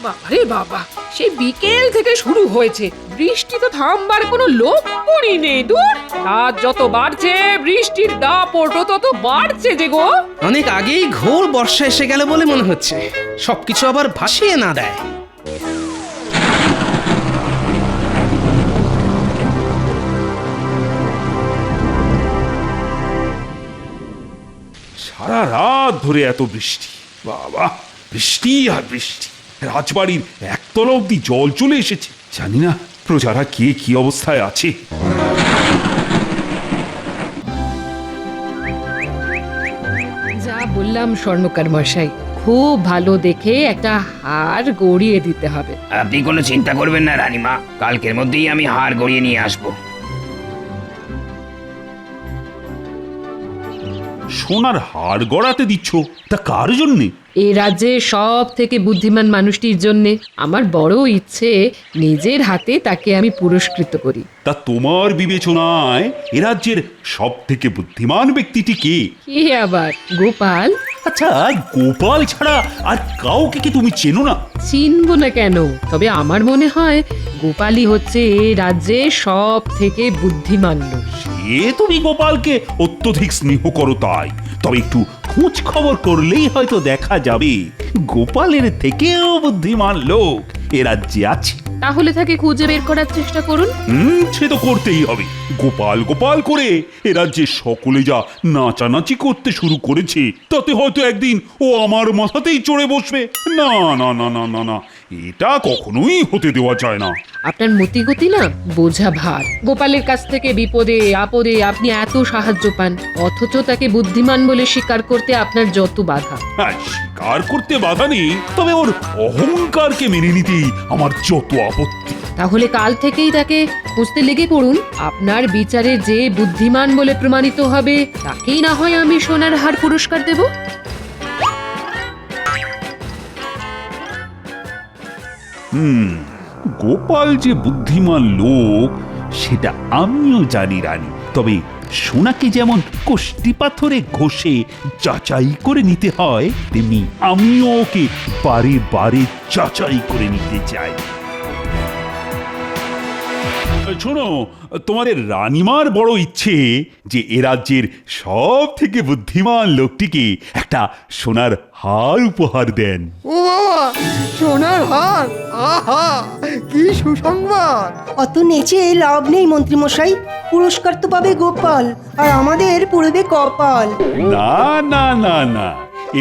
বাবারে বাবা, সেই বিকেল থেকে শুরু হয়েছে, বৃষ্টি তো থামবার কোনো লক্ষণই নেই। দূর, রাত যত বাড়ছে বৃষ্টির দাপটও তত বাড়ছে যে গো। অনেক আগেই ঘোর বর্ষা এসে গেল বলে মনে হচ্ছে, সবকিছু আবার ভাসিয়ে না দেয়। সারা রাত ধরে এত বৃষ্টি, বাবা, বৃষ্টি আর বৃষ্টি। রাজবাড়ির একতলা অব্দি জল চলে এসেছে। জানি না প্রজারা কে কি অবস্থায় আছে। যা বললাম স্বর্ণকার মশাই, খুব ভালো দেখে একটা হার গড়িয়ে দিতে হবে। আপনি কোনো চিন্তা করবেন না রানীমা, কালকের মধ্যেই আমি হার গড়িয়ে নিয়ে আসবো। সোনার হার গড়াতে দিচ্ছ, তা কার জন্যে? এই রাজ্যের সব থেকে বুদ্ধিমান মানুষটির জন্য আমার বড় ইচ্ছে নিজের হাতে তাকে আমি পুরস্কৃত করি। তা তোমার বিবেচনায় এ রাজ্যের সব থেকে বুদ্ধিমান ব্যক্তিটি কে? কি আবার, গোপাল? আচ্ছা, গোপাল ছাড়া আর কাউকে কি তুমি চেনো না? চিনব না কেন? তবে আমার মনে হয় গোপালই হচ্ছে এই রাজ্যের সব থেকে বুদ্ধিমান লোক। এ তুমি গোপালকে অত্যধিক স্নেহ করো তাই। তবে একটু খোঁজ খবর করলেই হয়তো দেখা যাবে গোপালের থেকেও বুদ্ধিমান লোক এ রাজ্যে আছে। তাহলে তাকে খুঁজে বের করার চেষ্টা করুন। সে তো করতেই হবে। গোপাল গোপাল করে এ রাজ্যে সকলে যা নাচানাচি করতে শুরু করেছে, তাতে হয়তো একদিন ও আমার মাথাতেই চড়ে বসবে। না না না না না না, এটা কখনোই হতে দেওয়া যায় না। আপনার মতিগতি না বোঝা ভার। গোপালের কাছ থেকে বিপদে আপদে আপনি এত সাহায্য পান, অথচ তাকে বুদ্ধিমান বলে স্বীকার করতে আপনার যত বাধা। হ্যাঁ, স্বীকার করতে বাধা নেই, তবে ওর অহংকারকে মেনে নিতেই আমার যত আপত্তি। তাহলে কাল থেকেই তাকে খুঁজতে লেগে পড়ুন। আপনার বিচারে যে বুদ্ধিমান বলে প্রমাণিত হবে তাকেই না হয় আমি সোনার হার পুরস্কার দেব। গোপাল যে বুদ্ধিমান লোক সেটা আমিও জানি রানী। তবে সোনাকে যেমন কষ্টি পাথরে ঘষে যাচাই করে নিতে হয়, তেমনি আমিও ওকে বারে বারে যাচাই করে নিতে চাই। শোনো, তোমাদের রানীমার বড় ইচ্ছে যে এ রাজ্যের সব থেকে বুদ্ধিমান লোকটিকে একটা সোনার হার উপহার দেন। ও বাবা, সোনার হার! আহা, কি সুসংবাদ! অত নেচে লাভ নেই মন্ত্রীমশাই, পুরস্কার তো পাবে গোপাল, আর আমাদের পড়বে কপাল। না না না না,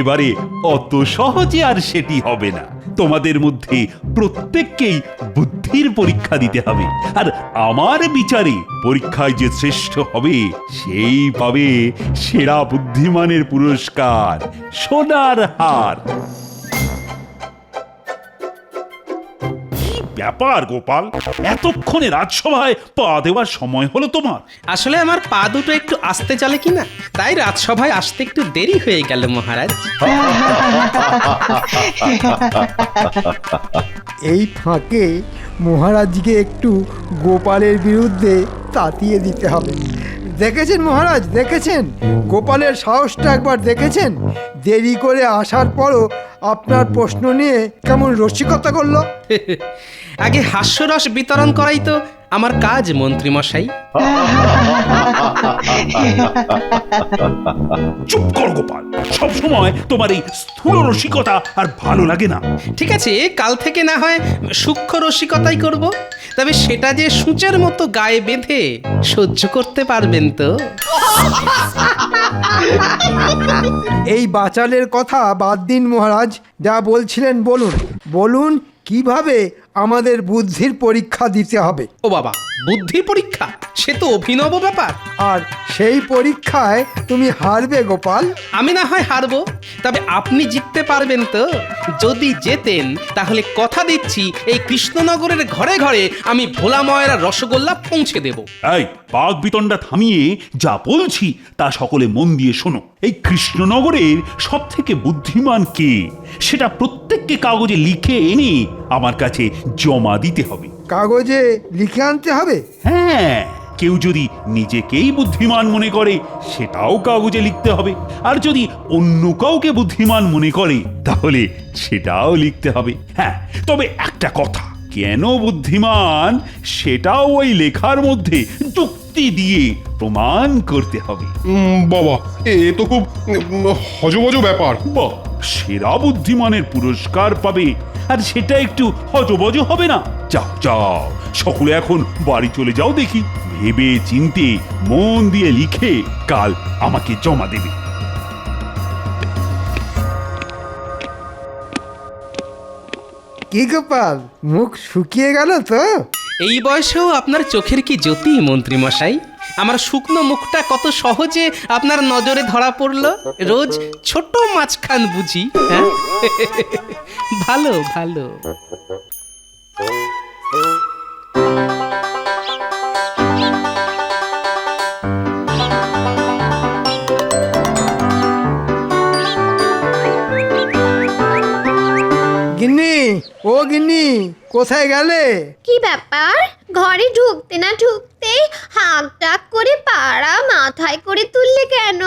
এবারে অত সহজে আর সেটি হবে না। তোমাদের মধ্যে প্রত্যেককেই বুদ্ধির পরীক্ষা দিতে হবে, আর আমার বিচারে পরীক্ষায় যে শ্রেষ্ঠ হবে সেই পাবে সেরা বুদ্ধিমানের পুরস্কার, সোনার হার। ব্যাপার গোপাল, এতক্ষণে রাজসভায় পা দেওয়ার সময় হলো তোমার? আসলে আমার পা দুটো একটু আস্তে চলে কিনা, তাই রাজসভায় আসতে একটু দেরি হয়ে গেল মহারাজ। এই ফাঁকে মহারাজকে একটু গোপালের বিরুদ্ধে তাতিয়ে দিতে হবে। দেখেছেন মহারাজ, দেখেছেন গোপালের সাহসটা একবার দেখেছেন? দেরি করে আসার পরও আপনার প্রশ্ন নিয়ে কেমন রসিকতা করলো। আগে হাস্যরস বিতরণ করাই তো আমার কাজ মন্ত্রীমশাই। চুপ কর গোপাল, সব সময় তোমার এই স্থূল রসিকতা আর ভালো লাগে না। ঠিক আছে, কাল থেকে না হয় সূক্ষ্ম রসিকতাই করব, তবে সেটা যে সূচের মতো গায়ে বেঁধে সহ্য করতে পারবেন তো? এই বাচালের কথা বাদ দিন মহারাজ, যা বলছিলেন বলুন। বলুন কিভাবে আমাদের বুদ্ধির পরীক্ষা দিতে হবে। ও বাবা, বুদ্ধির পরীক্ষা? সে তো অভিনব ব্যাপার। আর সেই পরীক্ষায় তুমি হারবে গোপাল। আমি না হয় হারবো, তবে আপনি জিততে পারবেন তো? যদি জেতেন তাহলে কথা দিচ্ছি এই কৃষ্ণনগরের ঘরে ঘরে আমি ভোলা ময়রা রসগোল্লা পৌঁছে দেব। এই বাঘ বিতণ্ডা থামিয়ে যা বলছি তা সকলে মন দিয়ে শোনো। এই কৃষ্ণনগরের সব থেকে বুদ্ধিমান কে সেটা প্রত্যেককে কাগজে লিখে এনে আমার কাছে জমা দিতে হবে। কাগজে লিখে আনতে হবে? হ্যাঁ, কেউ যদি নিজেকেই বুদ্ধিমান মনে করে সেটাও কাগজে লিখতে হবে, আর যদি অন্য কাউকে বুদ্ধিমান মনে করে তাহলে সেটাও লিখতে হবে। হ্যাঁ, তবে একটা কথা, কেন বুদ্ধিমান সেটাও ওই লেখার মধ্যে যুক্তি দিয়ে প্রমাণ করতে হবে। বাবা, এ তো খুব হজবজ ব্যাপার। বাহ, সেরা বুদ্ধিমানের পুরস্কার পাবে, আর সেটা একটু হজবজ হবে না? যাও যাও, সকলে এখন বাড়ি চলে যাও দেখি, ভেবে চিন্তে মন দিয়ে লিখে কাল আমাকে জমা দেবে। কি গোপাল, মুখ শুকিয়ে গেল তো? এই বয়সেও আপনার চোখের কি জ্যোতি মন্ত্রী মশাই! আমার শুকনো মুখটা কত সহজে আপনার নজরে ধরা পড়লো। রোজ ছোট মাছখান বুঝি, হ্যাঁ? ভালো ভালো। গিন্নি, ও গিন্নি, কোথায় গেলে? কি ব্যাপার? ঘরে ঢুকতে না ঢুকতে হাঁক ডাক করে পাড়া মাথায় করে তুললে কেন?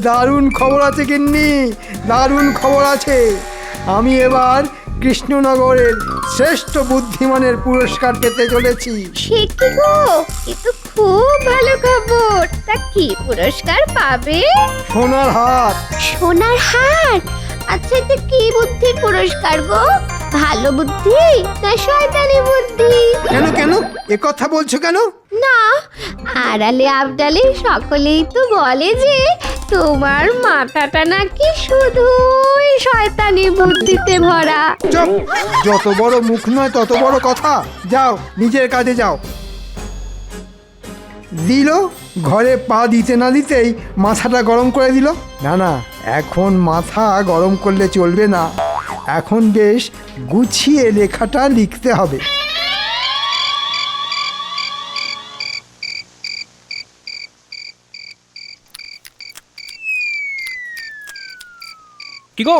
দারুণ খবর আছে গিন্নি, দারুণ খবর আছে। আমি এবার কৃষ্ণনগরের শ্রেষ্ঠ বুদ্ধিমানের পুরস্কার পেতে চলেছি। সে কি গো, এ তো খুব ভালো খবর। তা কি পুরস্কার পাবে? সোনার হার। সোনার হার? আচ্ছা, এটা কি বুদ্ধির পুরস্কার গো? ভালো বুদ্ধি না শয়তানি বুদ্ধি? কেন কেন এ কথা বলছো কেন? না, আড়ালে আবডালে সকলেই তো বলে যে তোমার মাথাটা নাকি শুধুই শয়তানি বুদ্ধিতে ভরা। চুপ! যত বড় মুখ নয় তত বড় কথা। যাও, নিজের কাজে যাও। দিল, ঘরে পা দিতে না দিতেই মাথাটা গরম করে দিল। না না, এখন মাথা গরম করলে চলবে না, এখন বেশ গুছিয়ে লেখাটা লিখতে হবে। কি গো,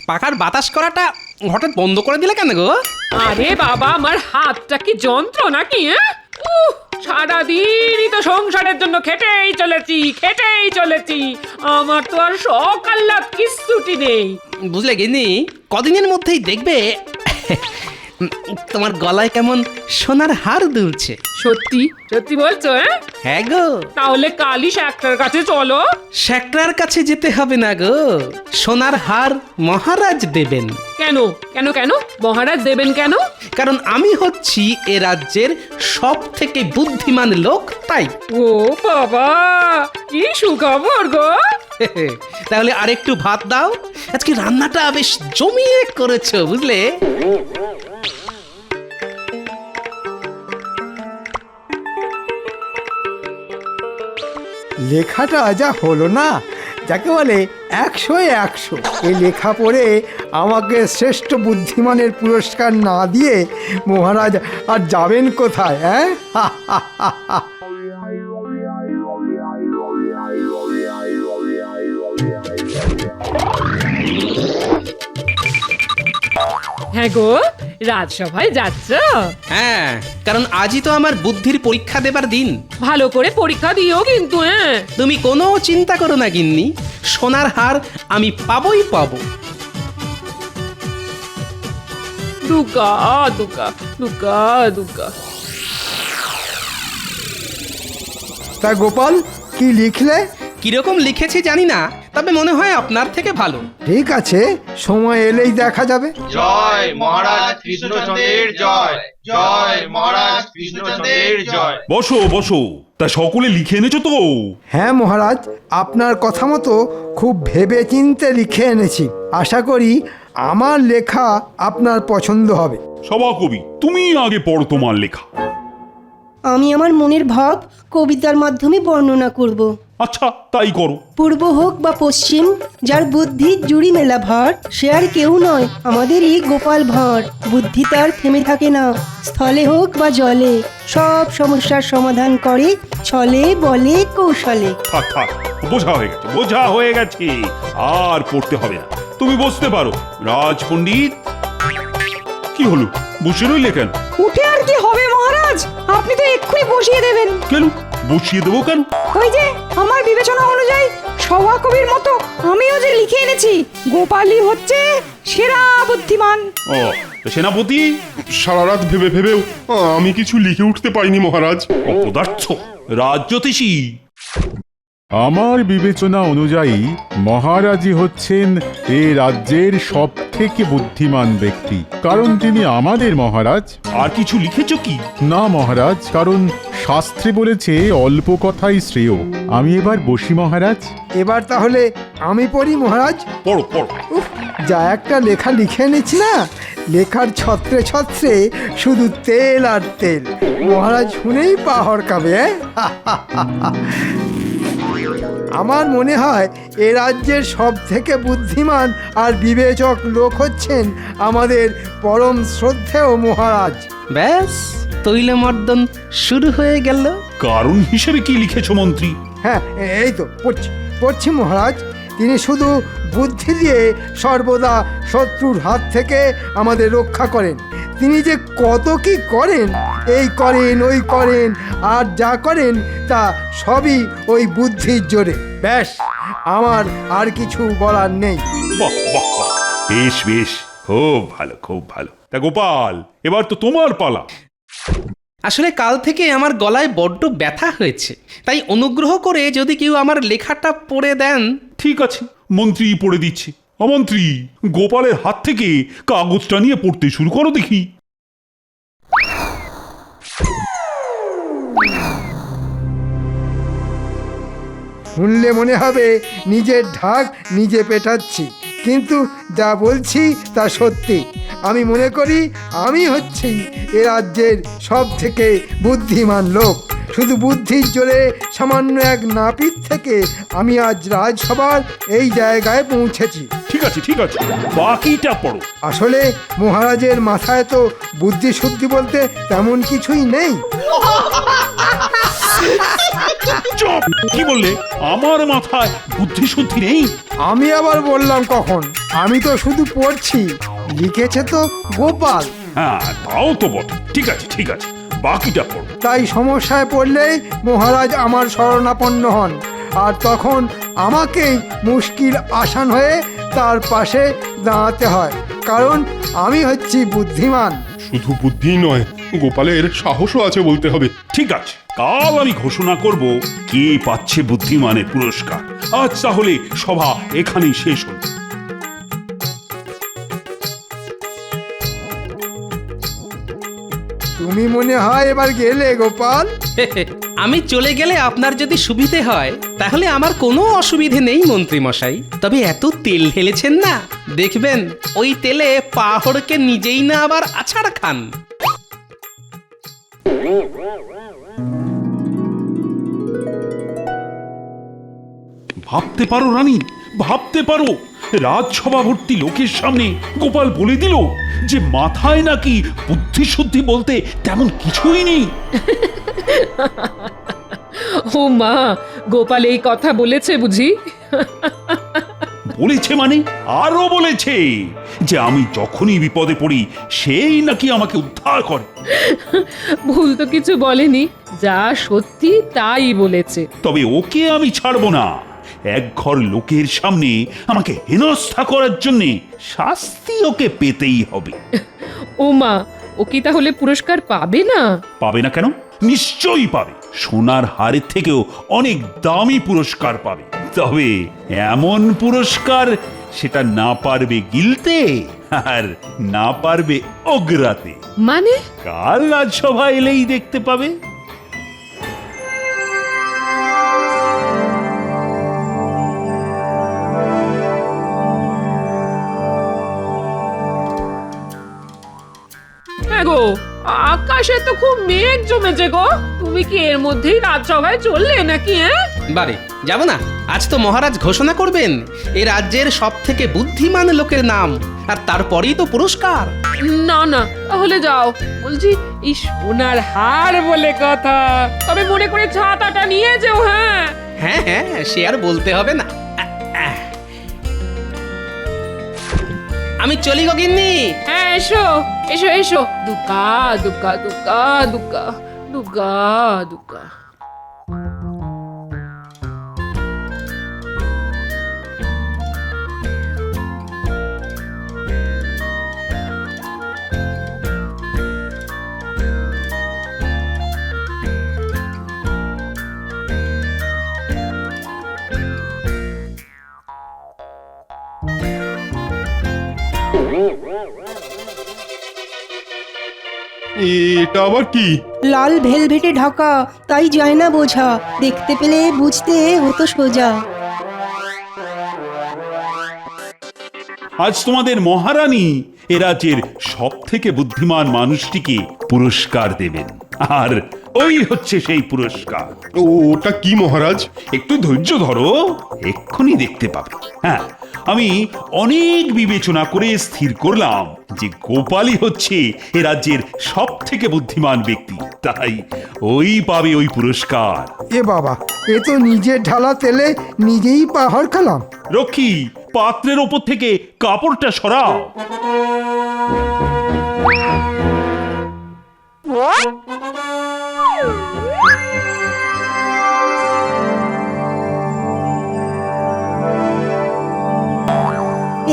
পাখার বাতাস করাটা হঠাৎ বন্ধ করে দিলে কেন গো? আরে বাবা, আমার হাতটা কি যন্ত্র নাকি? সারাদিনই তো সংসারের জন্য খেটেই চলেছি। আমার তো আর শখ আহ্লাদ কিচ্ছুটি নেই। বুঝলে গিন্নি, কদিনের মধ্যেই দেখবে তোমার গলায় কেমন সোনার হার দুলছে। সত্যি সত্যি বলছো? হ্যাঁ গো। তাহলে কালই শাকটার কাছে চলো। শ্যাকরার কাছে যেতে হবে না গো, সোনার হার মহারাজ দেবেন। কেন কেন কেন মহারাজ দেবেন কেন? কারণ আমি হচ্ছি এ রাজ্যের সব থেকে বুদ্ধিমান লোক, তাই। ও বাবা, কি সুখবর গো! তাহলে আরেকটু ভাত দাও, আজকে রান্নাটা বেশ জমিয়ে করেছো বুঝলে। লেখাটা যা হলো না, যাকে বলে 100-এ 100। এই লেখা পড়ে আমাকে শ্রেষ্ঠ বুদ্ধিমানের পুরস্কার না দিয়ে মহারাজ আর যাবেন কোথায়? হ্যাঁ, হ্যাঁ গো, রাজসভায় যাচ্ছ? হ্যাঁ, কারণ আজই তো আমার বুদ্ধির পরীক্ষা দেবার দিন। ভালো করে পরীক্ষা দিও কিন্তু। তুমি কোনো চিন্তা করো না গিন্নি, সোনার হার আমি পাবোই পাবো। দুকা দুকা দুকা দুকা। তা গোপাল, কি লিখলে? কিরকম লিখেছি জানি না, তবে মনে হয় আপনার থেকে ভালো। ঠিক আছে, সময় এলেই দেখা যাবে। জয় মহারাজ কৃষ্ণচন্দ্রের জয়, জয় মহারাজ কৃষ্ণচন্দ্রের জয়। বসো বসো, তা সকলে লিখে এনেছো তো? হ্যাঁ মহারাজ, আপনার কথা মতো খুব ভেবে চিন্তে লিখে এনেছি। আশা করি আমার লেখা আপনার পছন্দ হবে। সভাকবি, তুমি আগে পড়ো তোমার লেখা। আমি আমার মনের ভাব কবিতার মাধ্যমে বর্ণনা করব। আচ্ছা, তাই করো। পূর্ব হোক বা পশ্চিম, যার বুদ্ধির জুড়ি মেলা ভার, সে আর কেউ নয় আমাদেরই গোপাল ভাঁড়। বুদ্ধি তার থেমে থাকে না, স্থলে হোক বা জলে, সব সমস্যার সমাধান করে ছলে বলে কৌশলে। থাক থাক, বোঝা হয়ে গেছে, আর পড়তে হবে না, তুমি বসতে পারো। রাজ পণ্ডিত, কি হলো, বসে রইলে কেন? উঠে আর কি হবে মহারাজ? আপনি তো এক্ষুনি বসিয়ে দেবেন। কেন বসিয়ে দেবো কেন? ওই যে আমার বিবেচনা অনুযায়ী সভা কবির মতো আমিও যে লিখে এনেছি, গোপালই হচ্ছে সেরা বুদ্ধিমান। ও তা সেনাপতি? সারা রাত ভেবে ভেবেও আমি কিছু লিখে উঠতে পারিনি মহারাজ। অপদার্থ রাজ্যতীষী। আমার বিবেচনা অনুযায়ী মহারাজই হচ্ছেন এ রাজ্যের সব থেকে বুদ্ধিমান ব্যক্তি, কারণ তিনি আমাদের মহারাজ। আর কিছু লিখেছো কি? না মহারাজ, কারণ শাস্ত্রে বলেছে অল্প কথাই শ্রেয়। আমি এবার বসি মহারাজ। এবার তাহলে আমি পড়ি মহারাজ। পড়ো পড়ো। উফ, যা একটা লেখা লিখে এনেছি না, লেখার ছত্রে ছত্রে শুধু তেল আর তেল। মহারাজ শুনেই পা হরকাবে। আমার মনে হয় এ রাজ্যের সব থেকে বুদ্ধিমান আর বিবেচক লোক হচ্ছেন আমাদের পরম শ্রদ্ধেয় মহারাজ। ব্যাস তৈলমর্দন শুরু হয়ে গেল। কারণ হিসেবে কি লিখেছো মন্ত্রী? হ্যাঁ, এই তো পড়ছি মহারাজ। তিনি শুধু বুদ্ধি দিয়ে সর্বদা শত্রুর হাত থেকে আমাদের রক্ষা করেন। তিনি যে কত কি করেন, এই করেন ওই করেন, আর যা করেন তা সবই ওই বুদ্ধির জোরে। ব্যাস, আমার আর কিছু বলার নেই। বাহ বাহ বাহ, বেশ বেশ, খুব ভালো খুব ভালো। তা গোপাল, এবার তো তোমার পালা। আসলে কাল থেকে আমার গলায় বড্ড ব্যথা হয়েছে, তাই অনুগ্রহ করে যদি কেউ আমার লেখাটা পড়ে দেন। ঠিক আছে, মন্ত্রী পড়ে দিচ্ছে। অমন্ত্রী, গোপালের হাত থেকে কাগজটা নিয়ে পড়তে শুরু করো দেখি। শুনলে মনে হবে নিজের ঢাক নিজে পেটাচ্ছি, কিন্তু যা বলছি তা সত্যি। আমি মনে করি আমি হচ্ছি এ রাজ্যের সব থেকে বুদ্ধিমান লোক। শুধু বুদ্ধির জোরে সামান্য এক নাপিত থেকে আমি আজ রাজসভার এই জায়গায় পৌঁছেছি। ঠিক আছে ঠিক আছে, বাকিটা পড়ো। আসলে মহারাজের মাথায় তো বুদ্ধি শুদ্ধি বলতে তেমন কিছুই নেই। চুপ! কি বললে? আমার মাথায় বুদ্ধি শুদ্ধি নেই? আমি আবার বললাম কখন? আমি তো শুধু পড়ছি, লিখেছে তো গোপাল। হ্যাঁ, তাও তো বটে। ঠিক আছে ঠিক আছে, বাকিটা পড়ো। তাই সমস্যায় পড়লেই মহারাজ আমার শরণাপন্ন হন, আর তখন আমাকেই মুশকিল আসান হয়ে তার পাশে দাঁড়াতে হয়, কারণ আমি হচ্ছি বুদ্ধিমান। শুধু বুদ্ধি নয়, গোপালের সাহসও আছে বলতে হবে। ঠিক আছে, কাল আমি ঘোষণা করব কে পাচ্ছে বুদ্ধিমানের পুরস্কার। আজ তাহলে সভা এখানেই শেষ হল। তুমি মনে হয় এবার গেলে গোপাল? আমি চলে গেলে আপনার যদি সুবিধে হয় তাহলে আমার কোনো অসুবিধে নেই মন্ত্রী মশাই। তবে এত তেল ঢেলেছেন না, দেখবেন ওই তেলে পাহড়কে নিজেই না আবার আছাড় খান। ভাবতে পারো রানী, ভাবতে পারো, রাজসভা ভর্তি লোকের সামনে গোপাল বলে দিল যে মাথায় নাকি বুদ্ধি শুদ্ধি বলতে তেমন কিছুই নেই। ও মা, গোপাল এই কথা বলেছে বুঝি? বলেছে মানে আরো বলেছে যে আমি যখনই বিপদে পড়ি সেই নাকি আমাকে উদ্ধার করে। ভুল তো কিছু বলেনি, যা সত্যি তাই বলেছে। তবে ওকে আমি ছাড়বো না। এক ঘর লোকের সামনে আমাকে হেনস্থা করার জন্য শাস্তি ওকে পেতেই হবে। ও মা, ও কি তাহলে পুরস্কার পাবে না? পাবে না কেন? নিশ্চয়ই পাবে। সোনার হারের থেকেও অনেক দামি পুরস্কার পাবে। তবে এমন পুরস্কার সেটা না পারবে গিলতে আর না পারবে ওগরাতে। মানে? কাল রাজসভা এলেই দেখতে পাবে। গো, আকাশে তো খুব মেঘ জমেছে গো। তুমি কি এর মধ্যেই রাজসভায় চললে নাকি? বারে যাব না? আজ তো মহারাজ ঘোষণা করবেন এই রাজ্যের সব থেকে বুদ্ধিমান লোকের নাম, আর তারপরেই তো পুরস্কার। না না, তাহলে যাও। বলছি, এই সোনার হার বলে কথা, তবে মনে করে ছাতাটা নিয়ে যাও। হ্যাঁ হ্যাঁ হ্যাঁ, সে আর বলতে হবে না। আমি চলি গো গিন্নি। হ্যাঁ, এসো এসো এসো। দুগ্গা দুগ্গা দুগ্গা দুগ্গা দুগ্গা দুগ্গা। এটা আবার কি? লাল ভেলভেটে ঢাকা, তাই যায় না বোঝা, দেখতে পেলে বুঝতে হতো সোজা। আজ তোমাদের মহারানী এ রাজ্যের সব থেকে বুদ্ধিমান মানুষটিকে পুরস্কার দেবেন, আর ওই হচ্ছে সেই পুরস্কার। ওটা কি মহারাজ? একটু ধৈর্য ধরো, এক্ষুনি দেখতে পাবে। হ্যাঁ, আমি অনেক বিবেচনা করে স্থির করলাম যে গোপালই হচ্ছে এ রাজ্যের সব থেকে বুদ্ধিমান ব্যক্তি, তাই ওই পাবে ওই পুরস্কার। এ বাবা, এ তো নিজের ঢালা তেলে নিজেই পাহাড় খেলাম। রক্ষী, পাত্রের ওপর থেকে কাপড়টা সরাও।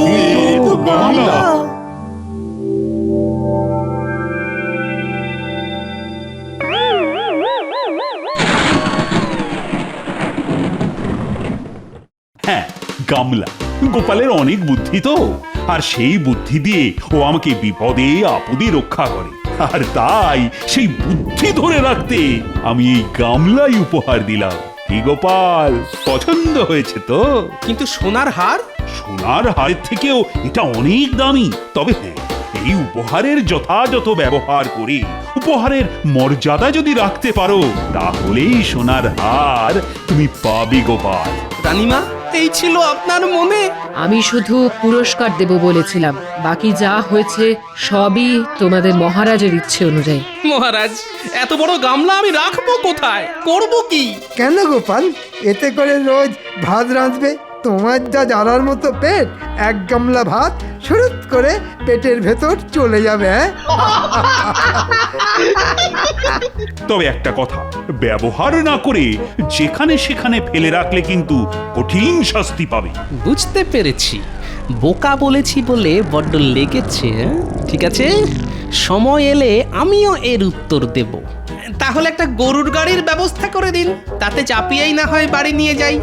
এই তো গামলা। হ্যাঁ, গামলা। গোপালের অনেক বুদ্ধি তো, আর সেই বুদ্ধি দিয়ে ও আমাকে বিপদে আপদে রক্ষা করে, আর তাই সেই বুদ্ধি ধরে রাখতে আমি এই গামলাই উপহার দিলাম। কি গোপাল, পছন্দ হয়েছে তো? কিন্তু সোনার হার? সোনার হারের থেকেও এটা অনেক দামি। তবে হ্যাঁ, এই উপহারের যথাযথ ব্যবহার করে উপহারের মর্যাদা যদি রাখতে পারো, তাহলেই সোনার হার তুমি পাবে গোপাল। রানীমা, এই ছিল আপনার মনে? আমি শুধু পুরস্কার দেব বলেছিলাম, বাকি যা হয়েছে সবই তোমাদের মহারাজের ইচ্ছে অনুযায়ী। মহারাজ, এত বড় গামলা আমি রাখবো কোথায়? করব কি? কেন গোপাল, এতে করে রোজ ভাত রাঁধবে? তোমার যা জ্বালার মতো পেট, এক গামলা ভাত শুরুত করে পেটের ভেতর চলে যাবে। হ্যাঁ, তবে একটা কথা, ব্যবহার না করে যেখানে সেখানে ফেলে রাখলে কিন্তু কঠিন শাস্তি পাবে। বুঝতে পেরেছি, বোকা বলেছি বলে বড্ড লেগেছে। ঠিক আছে, সময় এলে আমিও এর উত্তর দেব। তাহলে একটা গরুর গাড়ির ব্যবস্থা করে দিন, তাতে চাপিয়েই না হয় বাড়ি নিয়ে যাই।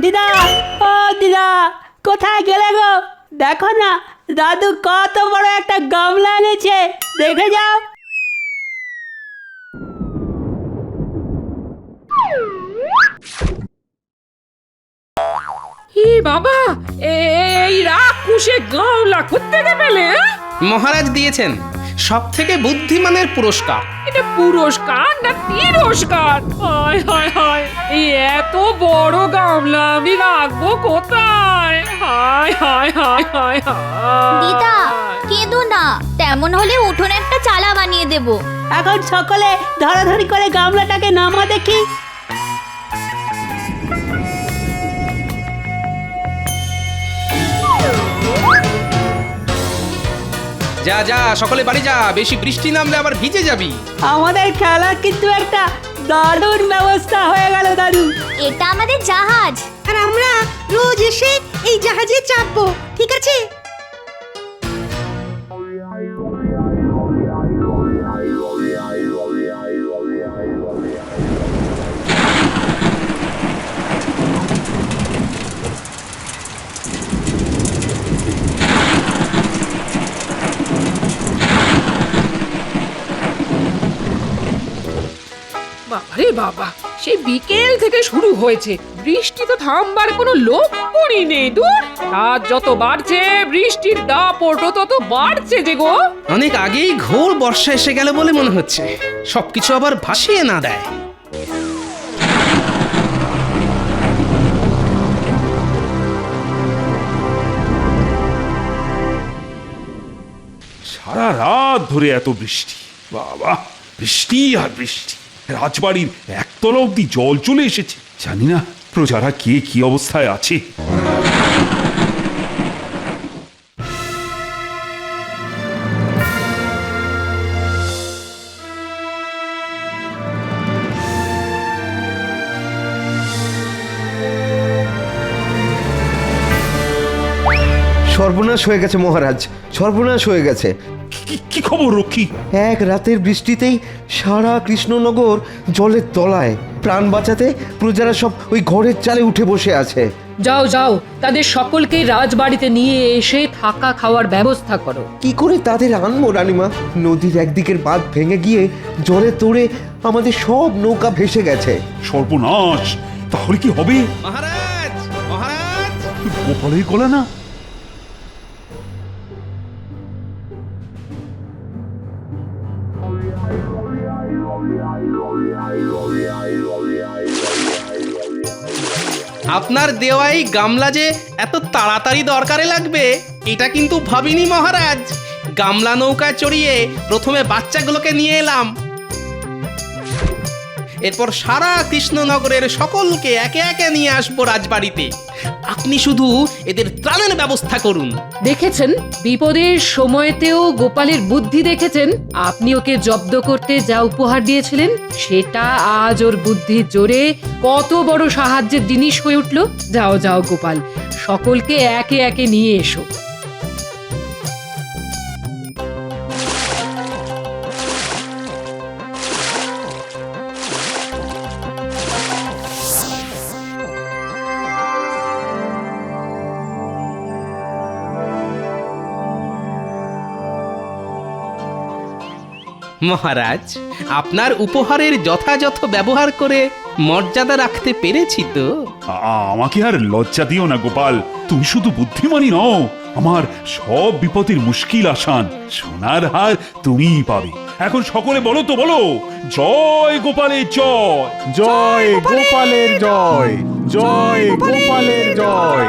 দিদা, ও দিদা, কোথায় গেলে গো? দেখো না, দাদু কত বড় একটা গামলা এনেছে, দেখে যাও। হি বাবা, এই রাক্ষসে গামলা কোত্থেকে পেলে? মহারাজ দিয়েছেন সব থেকে বুদ্ধিমানের পুরস্কার। এটা পুরস্কার না তিরস্কার? হায় হায় হায়, এই এত বড় গামলা আমি রাখবো কোথায়? হায় হায় হায় হায় হায়। দিদা, কেঁদো না, তেমন হলে উঠোনে একটা চালা বানিয়ে দেব। এখন সকলে ধরাধরি করে গামলাটাকে নামা দেখি। যা যা, সকলে বাড়ি যা, বেশি বৃষ্টি নামলে আবার ভিজে যাবি। আমাদের খেলার কিন্তু একটা দারুণ ব্যবস্থা হয়ে গেল দাদু। এটা আমাদের জাহাজ। আর আমরা রোজ এসে এই জাহাজে চাপবো, ঠিক আছে? আরে বাবা, সেই বিকেল থেকে শুরু হয়েছে, বৃষ্টি তো থামবার কোনো লক্ষণই নেই। দূর, রাত যত বাড়ছে বৃষ্টির দাপট তত বাড়ছে যে গো। অনেক আগেই ঘোর বর্ষা এসে গেল বলে মনে হচ্ছে, সবকিছু আবার ভাসিয়ে না দেয়। সারা রাত ধরে এত বৃষ্টি, বাবা, বৃষ্টি আর বৃষ্টি। রাজবাড়ির একতলা অব্দি জল চলে এসেছে। জানি না প্রজারা কে কি অবস্থায় আছে। সর্বনাশ হয়ে গেছে মহারাজ, সর্বনাশ হয়ে গেছে। কি খবর রক্ষী? এক রাতের বৃষ্টিতেই সারা কৃষ্ণনগর জলের তলায়। প্রাণ বাঁচাতে প্রজারা সব ওই ঘরের চালে উঠে বসে আছে। যাও যাও, তাদের সকলকে রাজবাড়িতে নিয়ে এসে থাকা খাওয়ার ব্যবস্থা করো। কি করে তাদের আনবো রানীমা? নদীর একদিকের বাঁধ ভেঙে গিয়ে জলে তোড়ে আমাদের সব নৌকা ভেসে গেছে। সর্বনাশ! তাহলে কি হবে? মহারাজ, মহারাজ! গোপালের গলা না? আপনার দেওয়াই গামলা যে এত তাড়াতাড়ি দরকারে লাগবে এটা কিন্তু ভাবিনি মহারাজ। গামলা নৌকায় চড়িয়ে প্রথমে বাচ্চাগুলোকে নিয়ে এলাম, এরপর সারা কৃষ্ণনগরের সকলকে একে একে নিয়ে আসবো রাজবাড়িতে। আপনি শুধু এদের ত্রাণের ব্যবস্থা করুন। দেখেছেন, বিপদের সময়তেও গোপালের বুদ্ধি দেখেছেন। আপনি ওকে জব্দ করতে যা উপহার দিয়েছিলেন সেটা আজ ওর বুদ্ধির জোরে কত বড় সাহায্যের জিনিস হয়ে উঠল। যাও যাও গোপাল, সকলকে একে একে নিয়ে এসো। মহারাজ, আপনার উপহারের যথাযথ ব্যবহার করে মর্যাদা রাখতে পেরেছি তো? আমাকে আর লজ্জা দিও না গোপাল। তুমি শুধু বুদ্ধিমানই নও, আমার সব বিপদের মুশকিল আসান। সোনার হার তুমিই পাবে। এখন সকলে বলো তো, বলো, জয় গোপালের জয়। জয় গোপালের জয়, জয় গোপালের জয়।